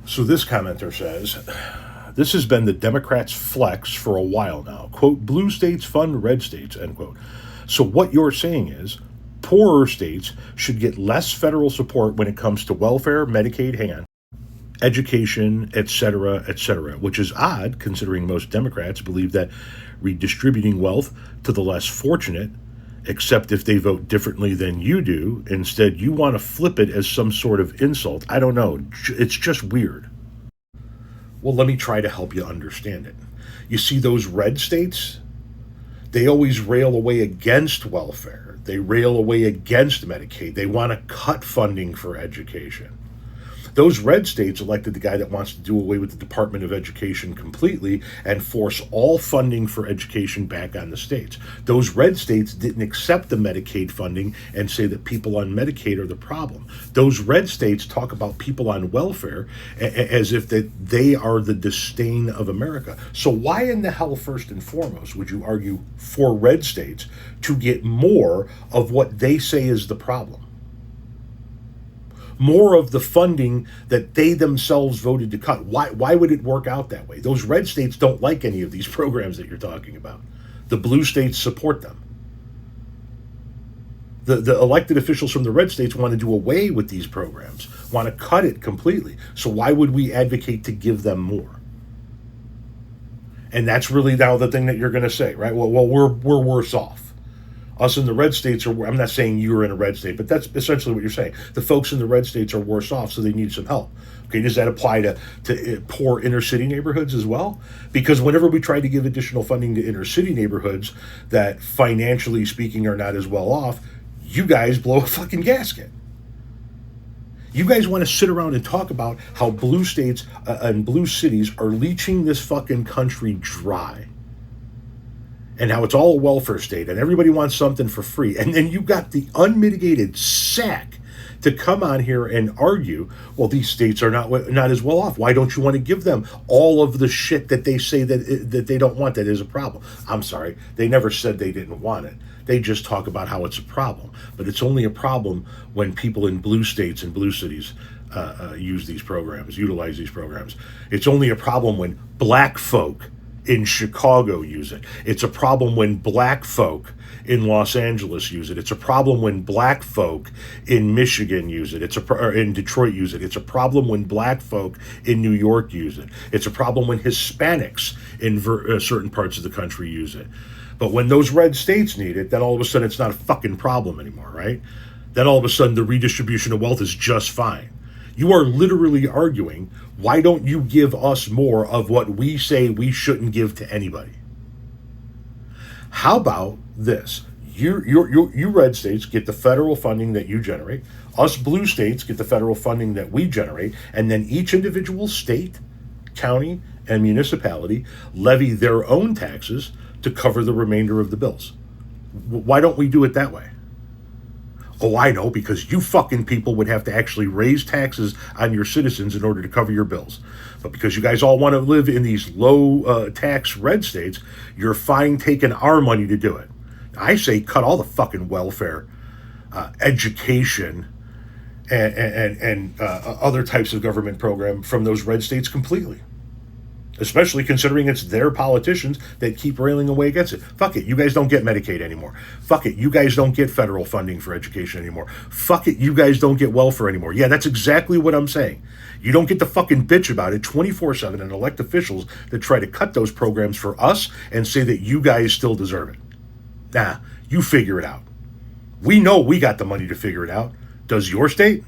So this commenter says, this has been the Democrats' flex for a while now. Quote, blue states fund red states, end quote. So what you're saying is poorer states should get less federal support when it comes to welfare, Medicaid, hang on, education, etc., which is odd considering most Democrats believe that redistributing wealth to the less fortunate, except if they vote differently than you do. Instead, you want to flip it as some sort of insult. I don't know. It's just weird. Well, let me try to help you understand it. You see, those red states, they always rail away against welfare. They rail away against Medicaid. They want to cut funding for education. Those red states elected the guy that wants to do away with the Department of Education completely and force all funding for education back on the states. Those red states didn't accept the Medicaid funding and say that people on Medicaid are the problem. Those red states talk about people on welfare as if that they are the disdain of America. So why in the hell, first and foremost, would you argue for red states to get more of what they say is the problem? More of the funding that they themselves voted to cut. Why would it work out that way? Those red states don't like any of these programs that you're talking about. The blue states support them. The elected officials from the red states want to do away with these programs, want to cut it completely. So why would we advocate to give them more? And that's really now the thing that you're going to say, right? Well, we're worse off. Us in the red states are, I'm not saying you're in a red state, but that's essentially what you're saying. The folks in the red states are worse off, so they need some help. Okay, does that apply to poor inner city neighborhoods as well? Because whenever we try to give additional funding to inner city neighborhoods that financially speaking are not as well off, you guys blow a fucking gasket. You guys want to sit around and talk about how blue states and blue cities are leeching this fucking country dry. And how it's all a welfare state and everybody wants something for free. And then you got the unmitigated sack to come on here and argue, well, these states are not as well off. Why don't you want to give them all of the shit that they say that they don't want that is a problem? I'm sorry, they never said they didn't want it. They just talk about how it's a problem. But it's only a problem when people in blue states and blue cities utilize these programs. It's only a problem when black folk in Chicago use it. It's a problem when black folk in Los Angeles use it. It's a problem when black folk in Michigan use it. Or in Detroit use it. It's a problem when black folk in New York use it. It's a problem when Hispanics in certain parts of the country use it. But when those red states need it, then all of a sudden it's not a fucking problem anymore, right? Then all of a sudden the redistribution of wealth is just fine. You are literally arguing, why don't you give us more of what we say we shouldn't give to anybody? How about this? You red states get the federal funding that you generate. Us blue states get the federal funding that we generate. And then each individual state, county, and municipality levy their own taxes to cover the remainder of the bills. Why don't we do it that way? Oh, I know, because you fucking people would have to actually raise taxes on your citizens in order to cover your bills. But because you guys all want to live in these low tax red states, you're fine taking our money to do it. I say cut all the fucking welfare, education, and other types of government program from those red states completely. Especially considering it's their politicians that keep railing away against it. Fuck it, you guys don't get Medicaid anymore. Fuck it, you guys don't get federal funding for education anymore. Fuck it, you guys don't get welfare anymore. Yeah, that's exactly what I'm saying. You don't get to fucking bitch about it 24/7 and elect officials that try to cut those programs for us and say that you guys still deserve it. Nah, you figure it out. We know we got the money to figure it out. Does your state?